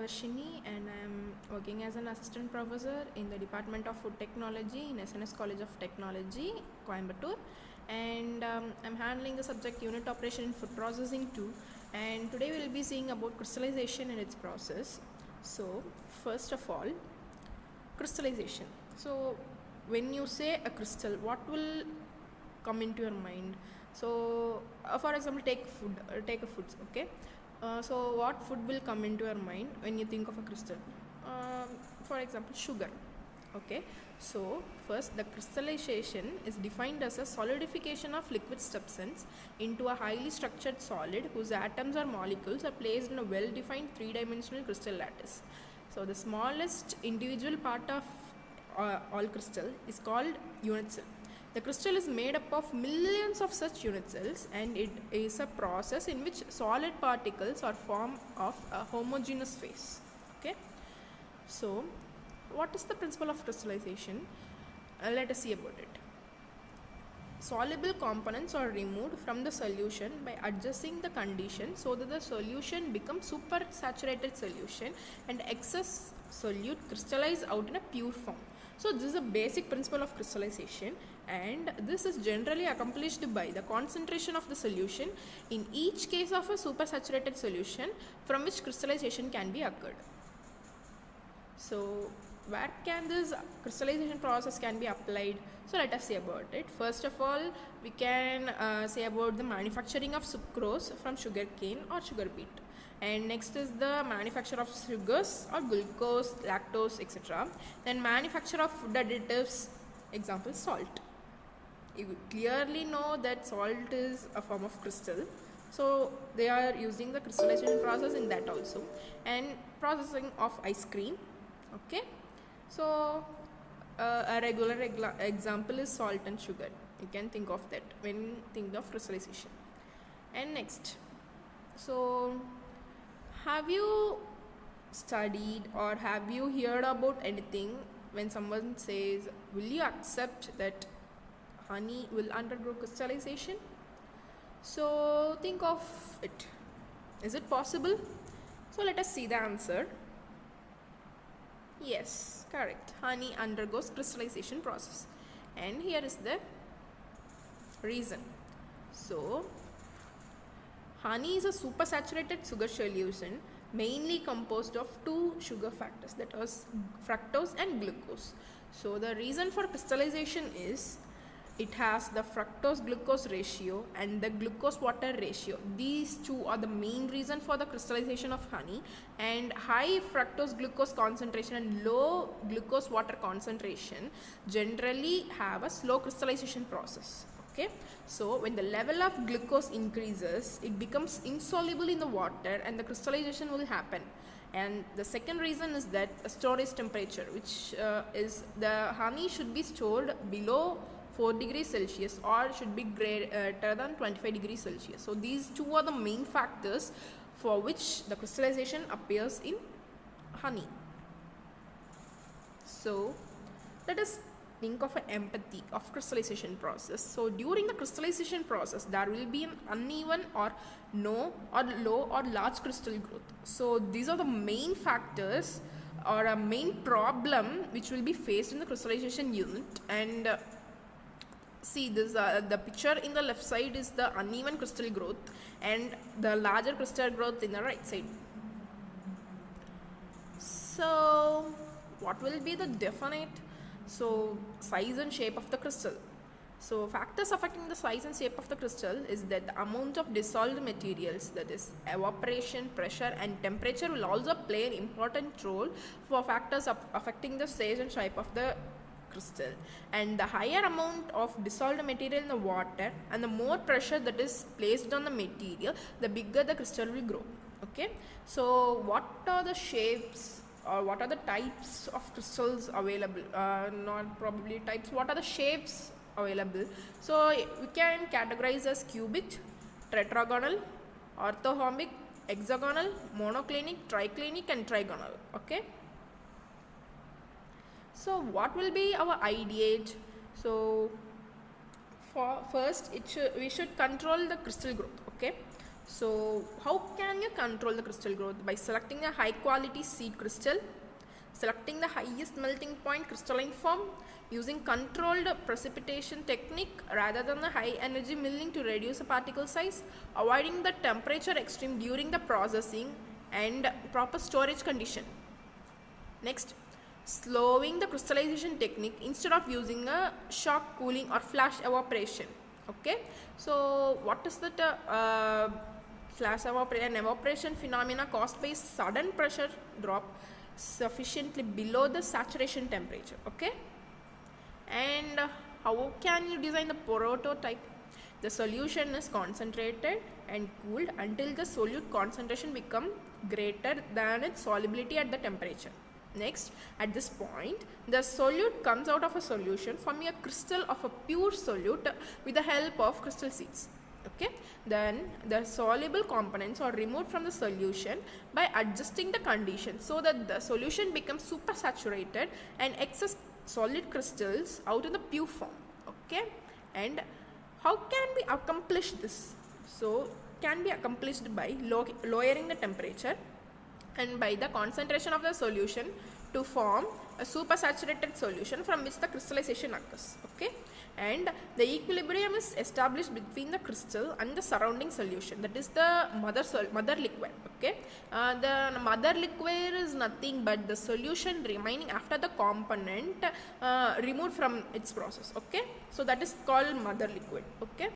Varshini, and I am working as an assistant professor in the Department of Food Technology in SNS College of Technology, Coimbatore, and I'm handling the subject unit operation in food processing too. And today we'll be seeing about crystallization and its process. So first of all, crystallization. So when you say a crystal, what will come into your mind? So for example, take a food, okay? So what food will come into your mind when you think of a crystal? For example, sugar. Okay, so first, the crystallization is defined as a solidification of liquid substance into a highly structured solid whose atoms or molecules are placed in a well-defined three-dimensional crystal lattice. So the smallest individual part of all crystal is called unit cell. The crystal is made up of millions of such unit cells, and it is a process in which solid particles are formed of a homogeneous phase. Okay, so what is the principle of crystallization? Let us see about it. Soluble components are removed from the solution by adjusting the condition so that the solution becomes supersaturated solution and excess solute crystallize out in a pure form. So this is a basic principle of crystallization, and this is generally accomplished by the concentration of the solution in each case of a supersaturated solution from which crystallization can be occurred. So where can this crystallization process can be applied? So let us see about it. First of all, we can say about the manufacturing of sucrose from sugarcane or sugar beet. And next is the manufacture of sugars or glucose, lactose, etc. Then manufacture of food additives, example salt. You clearly know that salt is a form of crystal, so they are using the crystallization process in that also. And processing of ice cream. Okay, so a regular example is salt and sugar. You can think of that when think of crystallization. And next, so have you studied or have you heard about anything when someone says, will you accept that honey will undergo crystallization? So think of it. Is it possible? So let us see the answer. Yes, correct. Honey undergoes crystallization process, and here is the reason. So honey is a supersaturated sugar solution mainly composed of two sugar factors, that is fructose and glucose. So the reason for crystallization is it has the fructose glucose ratio and the glucose water ratio. These two are the main reason for the crystallization of honey, and high fructose glucose concentration and low glucose water concentration generally have a slow crystallization process. Okay, so when the level of glucose increases, it becomes insoluble in the water and the crystallization will happen. And the second reason is that storage temperature, which is the honey should be stored below 4 degrees Celsius or should be greater than 25 degrees Celsius. So these two are the main factors for which the crystallization appears in honey. So let us think of an empathy of crystallization process. So during the crystallization process, there will be an uneven or no or low or large crystal growth. So these are the main factors or a main problem which will be faced in the crystallization unit. And see this, the picture in the left side is the uneven crystal growth and the larger crystal growth in the right side. So what will be the definite size and shape of the crystal? So factors affecting the size and shape of the crystal is that the amount of dissolved materials, that is evaporation, pressure and temperature, will also play an important role for factors affecting the size and shape of the crystal. And the higher amount of dissolved material in the water and the more pressure that is placed on the material, the bigger the crystal will grow. Okay, so what are the shapes or what are the types of crystals available? Not probably types, what are the shapes available? So we can categorize as cubic, tetragonal, orthorhombic, hexagonal, monoclinic, triclinic and trigonal. Okay, so what will be our ideate? So for first we should control the crystal growth. Okay, So how can you control the crystal growth? By selecting a high quality seed crystal, selecting the highest melting point crystalline form, using controlled precipitation technique rather than the high energy milling to reduce the particle size, avoiding the temperature extreme during the processing, and proper storage condition. Next, slowing the crystallization technique instead of using a shock cooling or flash evaporation. Okay, so what is that flash evaporation phenomena caused by sudden pressure drop sufficiently below the saturation temperature. Okay, and how can you design the prototype? The solution is concentrated and cooled until the solute concentration becomes greater than its solubility at the temperature. Next, at this point, the solute comes out of a solution forming a crystal of a pure solute with the help of crystal seeds. Okay, then the soluble components are removed from the solution by adjusting the conditions so that the solution becomes supersaturated and excess solid crystals out in the pure form. Okay, and how can we accomplish this? So can be accomplished by lowering the temperature and by the concentration of the solution to form a supersaturated solution from which the crystallization occurs. Okay, and the equilibrium is established between the crystal and the surrounding solution, that is the mother liquid. Okay, the mother liquid is nothing but the solution remaining after the component removed from its process. Okay, so that is called mother liquid. Okay.